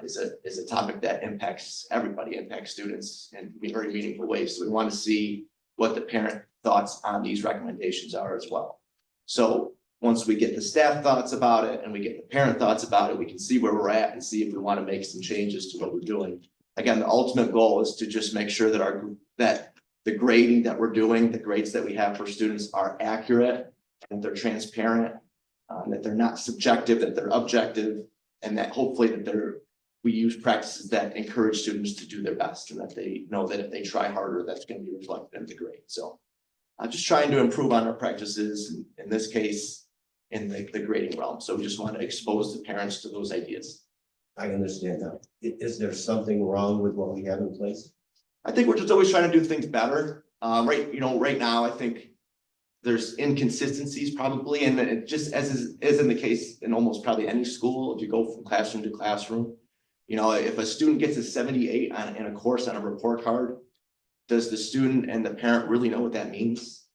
S10: is a topic that impacts everybody, impacts students in very meaningful ways. So we want to see what the parent thoughts on these recommendations are as well. So once we get the staff thoughts about it and we get the parent thoughts about it, we can see where we're at and see if we want to make some changes to what we're doing. Again, the ultimate goal is to just make sure that that the grading that we're doing, the grades that we have for students are accurate, and they're transparent, that they're not subjective, that they're objective, and that hopefully we use practices that encourage students to do their best, and that they know that if they try harder, that's going to be reflected in the grade. So I'm just trying to improve on our practices, in this case, in the grading realm. So we just want to expose the parents to those ideas.
S1: I understand now. Is there something wrong with what we have in place?
S10: I think we're just always trying to do things better. Right now, I think there's inconsistencies probably, and it just as is in the case in almost probably any school, if you go from classroom to classroom. If a student gets a 78 in a course on a report card, does the student and the parent really know what that means?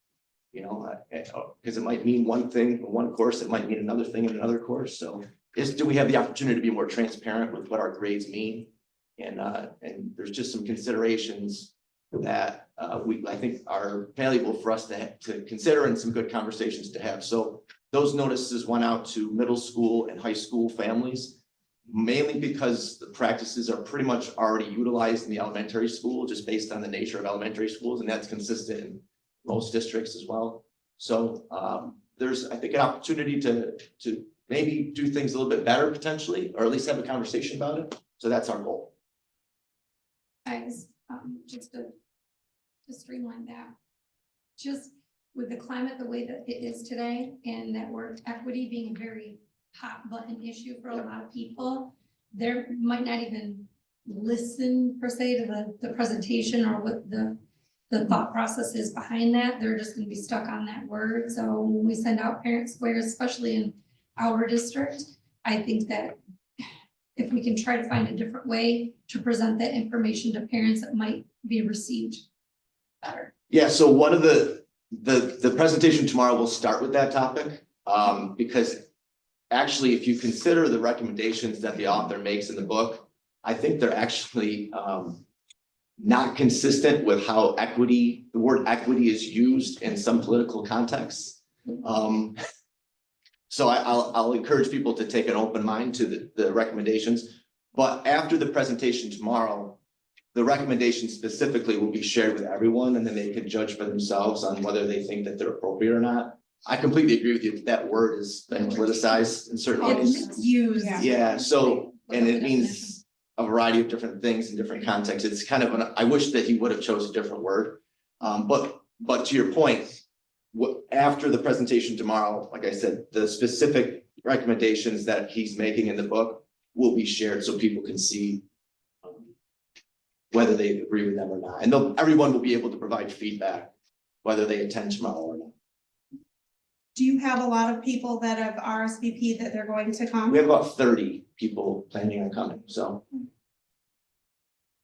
S10: Because it might mean one thing in one course, it might mean another thing in another course. So do we have the opportunity to be more transparent with what our grades mean? And there's just some considerations that I think are valuable for us to consider, and some good conversations to have. So those notices went out to middle school and high school families, mainly because the practices are pretty much already utilized in the elementary school, just based on the nature of elementary schools, and that's consistent in most districts as well. So there's, I think, an opportunity to maybe do things a little bit better potentially, or at least have a conversation about it. So that's our goal.
S11: Guys, just to streamline that. Just with the climate the way that it is today, and that word equity being a very hot button issue for a lot of people, there might not even listen per se to the presentation or what the thought process is behind that. They're just gonna be stuck on that word. So when we send out parent squares, especially in our district, I think that if we can try to find a different way to present that information to parents, that might be received better.
S10: Yeah, so one of the presentation tomorrow will start with that topic, because actually, if you consider the recommendations that the author makes in the book, I think they're actually not consistent with how the word equity is used in some political contexts. So I'll encourage people to take an open mind to the recommendations. But after the presentation tomorrow, the recommendations specifically will be shared with everyone, and then they can judge for themselves on whether they think that they're appropriate or not. I completely agree with you that that word has been politicized in certain ways.
S5: Used.
S10: Yeah, so, and it means a variety of different things in different contexts. It's kind of I wish that he would have chose a different word. But to your point, after the presentation tomorrow, like I said, the specific recommendations that he's making in the book will be shared so people can see whether they agree with them or not. And everyone will be able to provide feedback, whether they attend tomorrow or not.
S5: Do you have a lot of people that have RSVP'd that they're going to come?
S10: We have about 30 people planning on coming, so.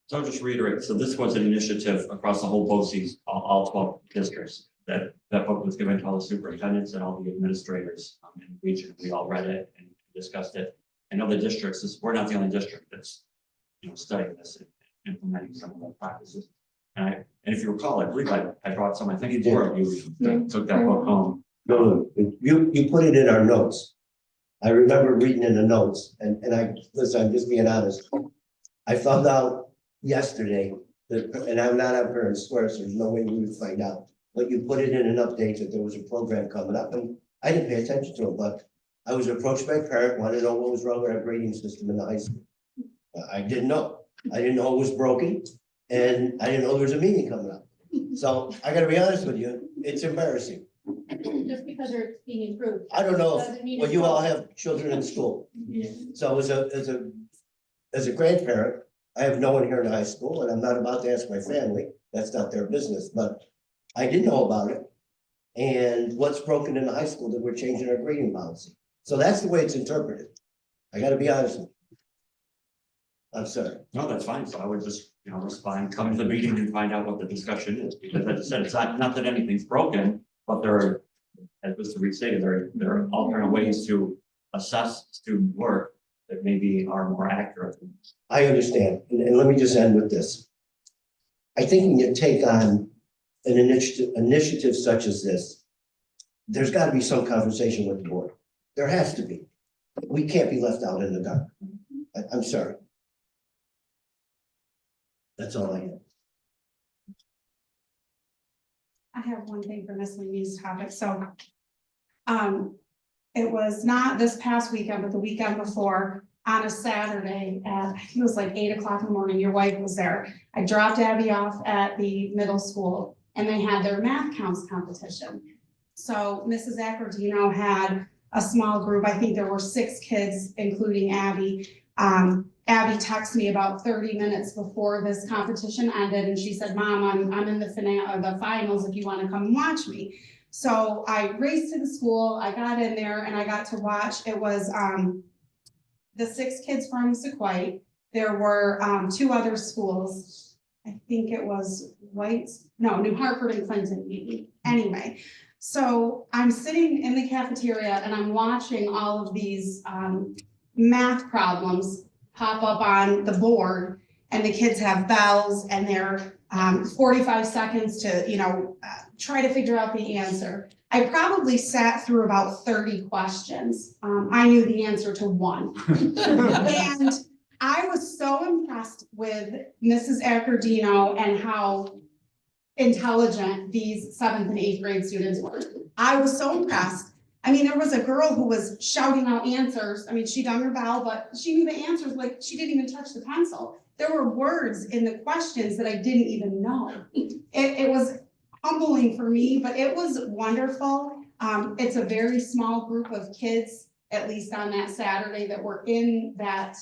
S2: So I'll just reiterate, so this was an initiative across the whole BOCES, all 12 districts. That book was given to all the superintendents and all the administrators in the region. We all read it and discussed it. And other districts, we're not the only district that's, studying this and implementing some of the practices. And if you recall, I believe I brought some, I think 4 of you took that book home.
S12: No, you put it in our notes. I remember reading in the notes and listen, I'm just being honest. I found out yesterday that, and I'm not on parent square, so there's no way we would find out. But you put it in an update that there was a program coming up and I didn't pay attention to it, but I was approached by a parent, wanted to know what was wrong with our grading system in the high school. I didn't know. I didn't know it was broken and I didn't know there was a meeting coming up. So I gotta be honest with you, it's embarrassing.
S3: Just because they're being improved.
S12: I don't know,
S3: Doesn't mean
S12: well,
S3: it's
S12: you all
S3: wrong.
S12: have children in school. So as a grandparent, I have no one here in high school and I'm not about to ask my family, that's not their business, but I did know about it. And what's broken in the high school that we're changing our grading policy. So that's the way it's interpreted. I gotta be honest with you. I'm sorry.
S2: No, that's fine. So I would just, respond, come to the meeting and find out what the discussion is. Because as I said, it's not that anything's broken, but there are, as Mr. Reed stated, there are alternate ways to assess student work that maybe are more accurate.
S12: I understand. And let me just end with this. I think when you take on an initiative such as this, there's got to be some conversation with the board. There has to be. We can't be left out in the dark. I'm sorry. That's all I have.
S5: I have one thing for miscellaneous topics, so. It was not this past weekend, but the weekend before, on a Saturday, I think it was like 8 o'clock in the morning, your wife was there. I dropped Abby off at the middle school and they had their math counts competition. So Mrs. Accordino had a small group, I think there were 6 kids, including Abby. Abby texted me about 30 minutes before this competition ended and she said, Mom, I'm in the finals if you want to come and watch me. So I raced to the school, I got in there and I got to watch. It was the 6 kids from Sequoia. There were 2 other schools. I think it was New Hartford and Clinton maybe. Anyway, so I'm sitting in the cafeteria and I'm watching all of these math problems pop up on the board and the kids have bells and they're 45 seconds to, try to figure out the answer. I probably sat through about 30 questions. I knew the answer to 1. And I was so impressed with Mrs. Accordino and how intelligent these 7th and 8th grade students were. I was so impressed. I mean, there was a girl who was shouting out answers. I mean, she done her bell, but she knew the answers like she didn't even touch the pencil. There were words in the questions that I didn't even know. It was humbling for me, but it was wonderful. It's a very small group of kids, at least on that Saturday, that were in that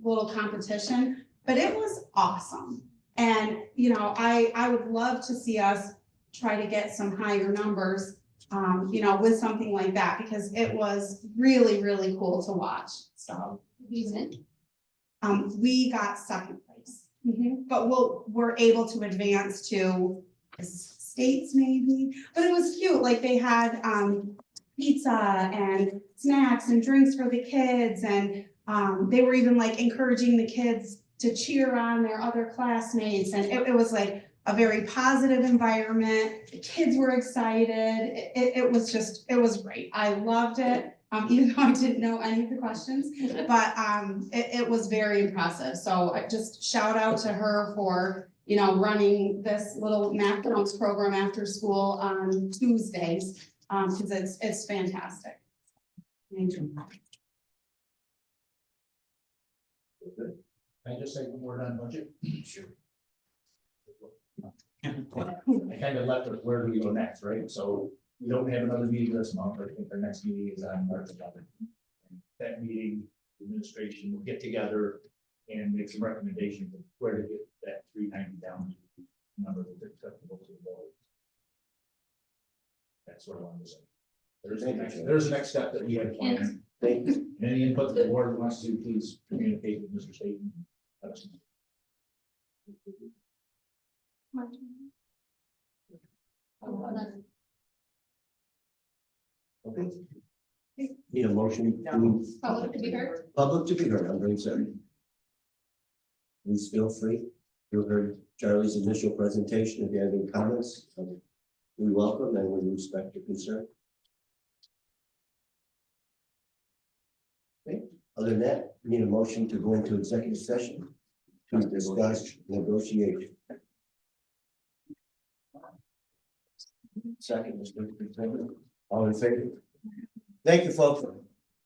S5: little competition, but it was awesome. And, I would love to see us try to get some higher numbers, with something like that, because it was really, really cool to watch. So we got 2nd place, but we're able to advance to states maybe, but it was cute. Like they had pizza and snacks and drinks for the kids, and they were even like encouraging the kids to cheer on their other classmates, and it was like a very positive environment. The kids were excited. It was great. I loved it. even though I didn't know any of the questions, but, it was very impressive. So I just shout out to her for, you know, running this little math counts program after school on Tuesdays, because it's fantastic. Thank you.
S4: Can I just say one word on budget? Sure. I kind of left it, where do we go next, right? So we don't have another meeting this month. I think our next meeting is on March 11th. That meeting, the administration will get together and make some recommendations of where to get that 390 down to a number that's acceptable to the board. That's what I wanted to say. There's the next step that we have planned.
S12: Thank you.
S4: Any input that the board wants to, please communicate with Mr. Staten. Let us know.
S12: Okay. Need a motion to
S3: Public to be heard?
S12: public to be heard, I'm very sorry. Please feel free. You heard Charlie's initial presentation. If you have any comments, we welcome and we respect your concern. Okay, other than that, we need a motion to go into executive session to discuss negotiation. Second, Mr. President. All in favor? Thank you, folks.